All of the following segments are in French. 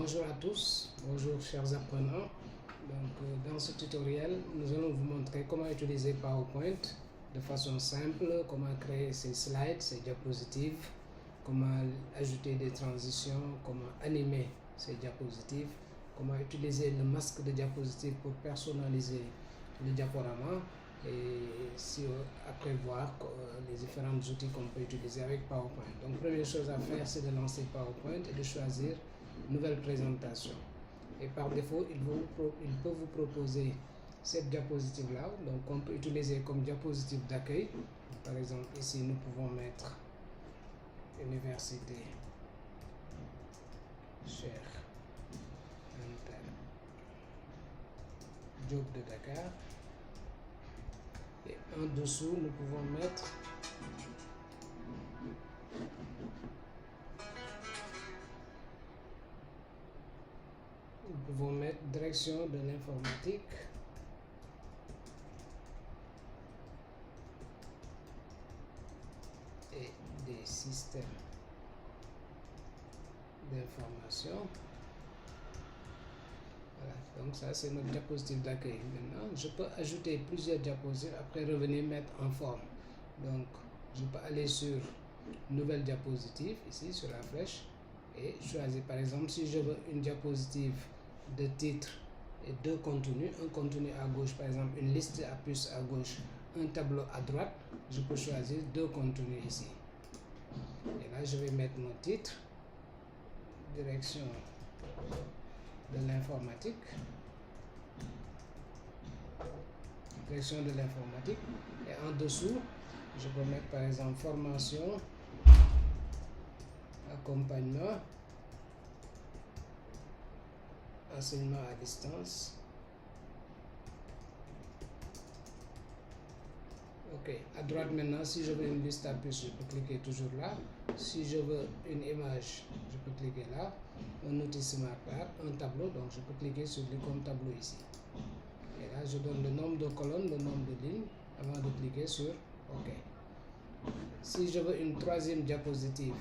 Bonjour à tous, bonjour chers apprenants. Dans ce tutoriel, nous allons vous montrer comment utiliser PowerPoint de façon simple, comment créer ses slides, ses diapositives, comment ajouter des transitions, comment animer ces diapositives, comment utiliser le masque de diapositive pour personnaliser le diaporama et après voir les différents outils qu'on peut utiliser avec PowerPoint. Donc, première chose à faire, c'est de lancer PowerPoint et de choisir nouvelle présentation. Et par défaut, il peut vous proposer cette diapositive-là, donc on peut utiliser comme diapositive d'accueil. Par exemple, ici, nous pouvons mettre Université Cheikh Anta Diop de Dakar. Et en dessous, nous pouvons mettre direction de l'informatique. Et des systèmes d'information. Voilà, donc ça c'est notre diapositive d'accueil. Maintenant, je peux ajouter plusieurs diapositives, après revenir mettre en forme. Donc, je peux aller sur Nouvelle diapositive, ici sur la flèche, et choisir par exemple si je veux une diapositive de titre et deux contenus, un contenu à gauche, par exemple une liste à puce à gauche, un tableau à droite, je peux choisir deux contenus ici. Et là, je vais mettre mon titre, direction de l'informatique, et en dessous, je peux mettre par exemple formation, accompagnement, enseignement à distance. Ok, à droite maintenant, si je veux une liste à puce, je peux cliquer toujours là. Si je veux une image, je peux cliquer là. Un outil SmartPad, un tableau, donc je peux cliquer sur l'icône tableau ici. Et là, je donne le nombre de colonnes, le nombre de lignes, avant de cliquer sur OK. Si je veux une troisième diapositive,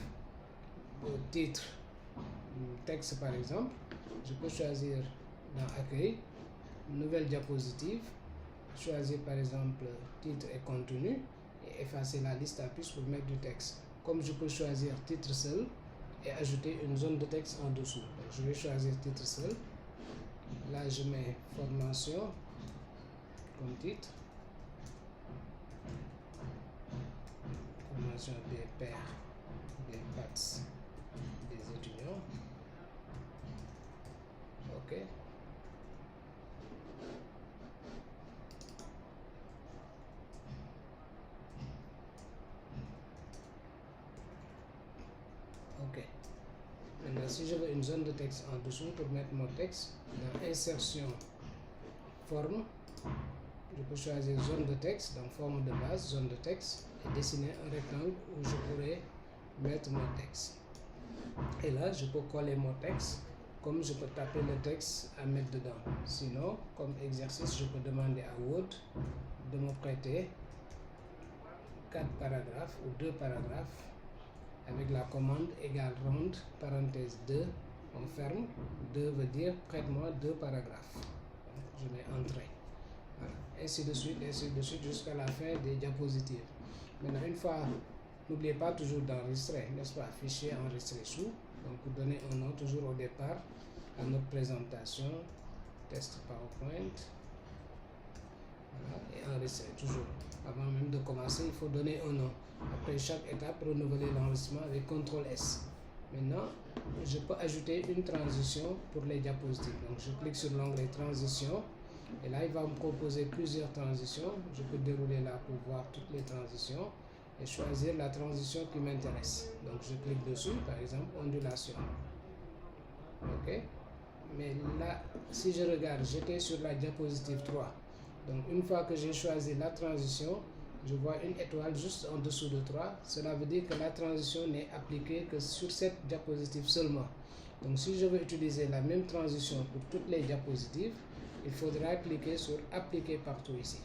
titre, texte par exemple, je peux choisir dans Accueil, Nouvelle diapositive, choisir par exemple titre et contenu et effacer la liste à puce pour mettre du texte. Comme je peux choisir titre seul et ajouter une zone de texte en dessous. Donc, je vais choisir titre seul. Là, je mets formation comme titre. Formation des pairs, des PATS, des étudiants. OK. OK. Maintenant, si je veux une zone de texte en dessous pour mettre mon texte, dans Insertion, Forme, je peux choisir zone de texte, donc forme de base, zone de texte, et dessiner un rectangle où je pourrais mettre mon texte. Et là, je peux coller mon texte, comme je peux taper le texte à mettre dedans. Sinon, comme exercice, je peux demander à Word de me prêter 4 paragraphes ou 2 paragraphes avec la commande égale ronde, parenthèse 2, on ferme. 2 veut dire prête-moi 2 paragraphes. Donc, je mets entrée. Voilà. Ainsi de suite jusqu'à la fin des diapositives. Maintenant, une fois, n'oubliez pas toujours d'enregistrer, n'est-ce pas? Fichier enregistré sous. Donc, pour donner un nom toujours au départ à notre présentation, test PowerPoint. Voilà, et enregistrer toujours. Avant même de commencer, il faut donner un nom. Après chaque étape, renouveler l'enregistrement avec CTRL-S. Maintenant, je peux ajouter une transition pour les diapositives. Donc, je clique sur l'onglet Transition. Et là, il va me proposer plusieurs transitions. Je peux dérouler là pour voir toutes les transitions et choisir la transition qui m'intéresse. Donc, je clique dessus, par exemple, ondulation. OK. Mais là, si je regarde, j'étais sur la diapositive 3. Donc, une fois que j'ai choisi la transition, je vois une étoile juste en dessous de 3. Cela veut dire que la transition n'est appliquée que sur cette diapositive seulement. Donc, si je veux utiliser la même transition pour toutes les diapositives, il faudra cliquer sur Appliquer partout ici.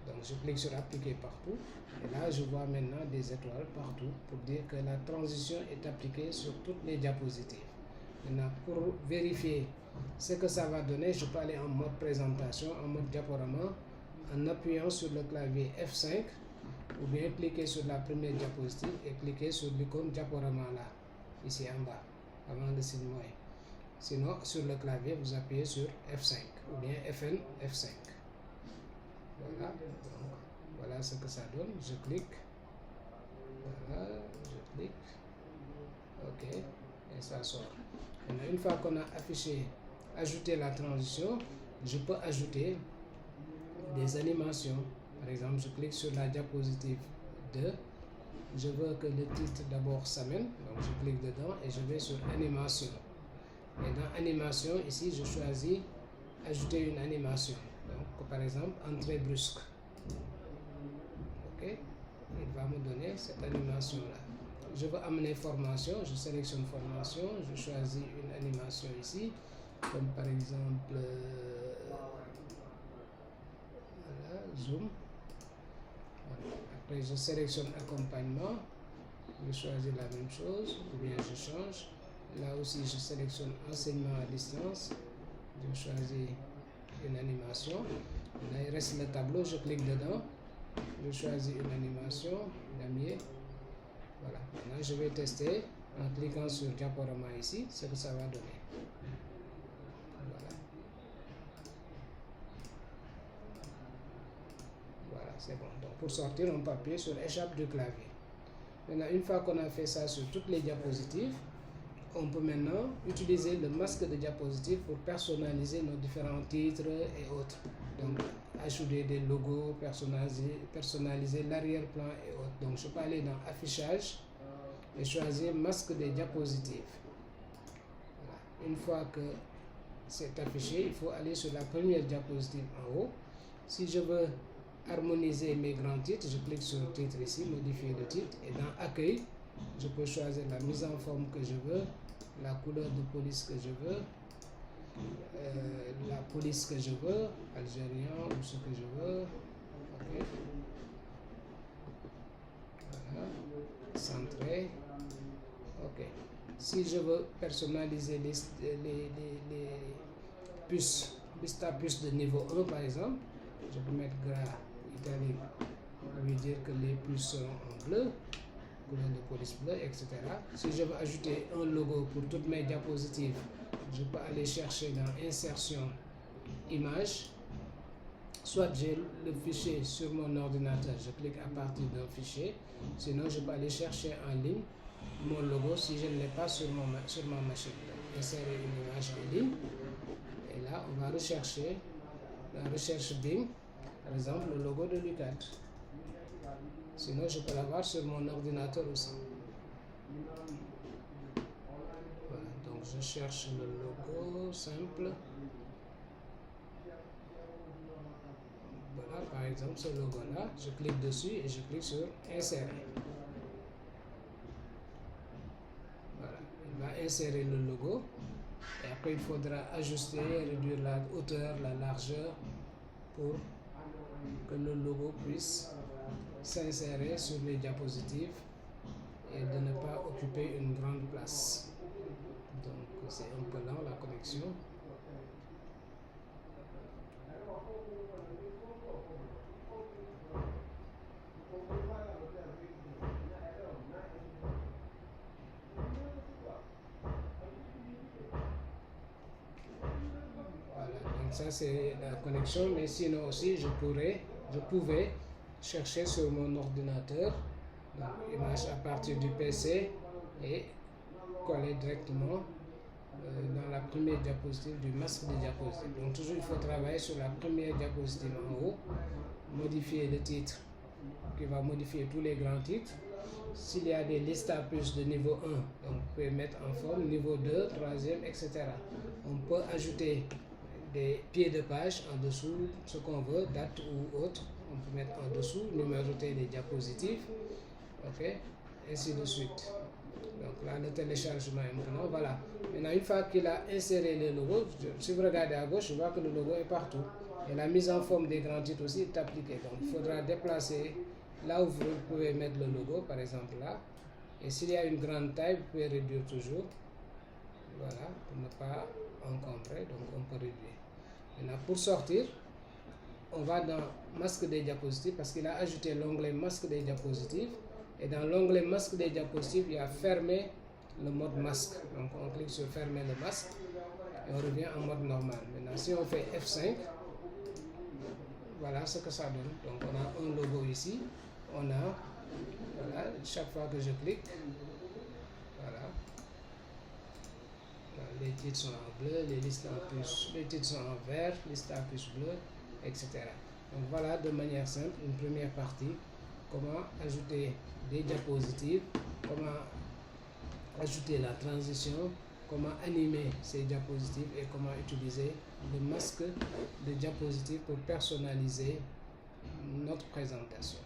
Donc, je clique sur Appliquer partout. Et là, je vois maintenant des étoiles partout pour dire que la transition est appliquée sur toutes les diapositives. Maintenant, pour vérifier ce que ça va donner, je peux aller en mode présentation, en mode diaporama, en appuyant sur le clavier F5 ou bien cliquer sur la première diapositive et cliquer sur l'icône diaporama là, ici en bas, avant le signe moins. Sinon, sur le clavier, vous appuyez sur F5 ou bien FN, F5. Voilà, donc voilà ce que ça donne. Je clique. Voilà, je clique. OK, et ça sort. Maintenant, une fois qu'on a affiché, ajouté la transition, je peux ajouter des animations. Par exemple, je clique sur la diapositive 2. Je veux que le titre d'abord s'amène. Donc, je clique dedans et je vais sur animation. Et dans animation, ici, je choisis ajouter une animation. Donc, par exemple, entrée brusque. OK, il va me donner cette animation-là. Je veux amener formation, je sélectionne formation, je choisis une animation ici, comme par exemple, voilà, zoom. Voilà. Après, je sélectionne accompagnement, je choisis la même chose, ou bien je change. Là aussi, je sélectionne enseignement à distance, je choisis une animation. Là, il reste le tableau, je clique dedans, je choisis une animation, damier. Voilà, maintenant je vais tester en cliquant sur diaporama ici, ce que ça va donner. Voilà. Voilà, c'est bon. Donc pour sortir, on peut appuyer sur échappe du clavier. Maintenant, une fois qu'on a fait ça sur toutes les diapositives, on peut maintenant utiliser le masque de diapositive pour personnaliser nos différents titres et autres. Donc, ajouter des logos, personnaliser l'arrière-plan et autres. Donc, je peux aller dans affichage et choisir masque des diapositives. Voilà. Une fois que c'est affiché, il faut aller sur la première diapositive en haut. Si je veux harmoniser mes grands titres, je clique sur titre ici, modifier le titre, et dans accueil, je peux choisir la mise en forme que je veux, la couleur de police que je veux, la police que je veux, algérien ou ce que je veux. OK. Voilà. Centré. OK. Si je veux personnaliser les puces, liste à puces de niveau 1 par exemple, je peux mettre gras italique pour lui dire que les puces seront en bleu, couleur de police bleu, etc. Si je veux ajouter un logo pour toutes mes diapositives, je peux aller chercher dans insertion image. Soit j'ai le fichier sur mon ordinateur, je clique à partir d'un fichier. Sinon, je peux aller chercher en ligne mon logo si je ne l'ai pas sur ma machine. Donc, insérer une image en ligne. Et là, on va rechercher, la recherche Bing, par exemple, le logo de l'UCAD. Sinon, je peux l'avoir sur mon ordinateur aussi. Voilà, donc je cherche le logo simple. Voilà, par exemple, ce logo-là, je clique dessus et je clique sur insérer. Voilà, il va insérer le logo. Et après, il faudra ajuster, réduire la hauteur, la largeur pour que le logo puisse s'insérer sur les diapositives et de ne pas occuper une grande place. Donc, c'est un peu lent la connexion. Ça c'est la connexion, mais sinon aussi je pouvais chercher sur mon ordinateur l'image à partir du PC et coller directement dans la première diapositive du masque de diapositive. Donc toujours il faut travailler sur la première diapositive en haut, modifier le titre qui va modifier tous les grands titres. S'il y a des listes à puces de niveau 1, donc vous pouvez mettre en forme niveau 2, 3e, etc. On peut ajouter des pieds de page en dessous, ce qu'on veut, date ou autre. On peut mettre en dessous, numéroter les diapositives, ok, ainsi de suite. Donc là, le téléchargement est maintenant, voilà. Maintenant, une fois qu'il a inséré le logo, si vous regardez à gauche, je vois que le logo est partout. Et la mise en forme des grands titres aussi est appliquée. Donc, il faudra déplacer là où vous pouvez mettre le logo, par exemple là. Et s'il y a une grande taille, vous pouvez réduire toujours. Voilà, pour ne pas encombrer, donc on peut réduire. Maintenant, pour sortir, on va dans masque des diapositives parce qu'il a ajouté l'onglet masque des diapositives. Et dans l'onglet masque des diapositives, il y a fermer le mode masque. Donc on clique sur fermer le masque et on revient en mode normal. Maintenant, si on fait F5, voilà ce que ça donne. Donc on a un logo ici. On a, voilà, chaque fois que je clique, voilà. Les titres sont en bleu, les titres sont en vert, liste à puce bleue, etc. Donc voilà de manière simple une première partie, comment ajouter des diapositives, comment ajouter la transition, comment animer ces diapositives et comment utiliser le masque de diapositives pour personnaliser notre présentation.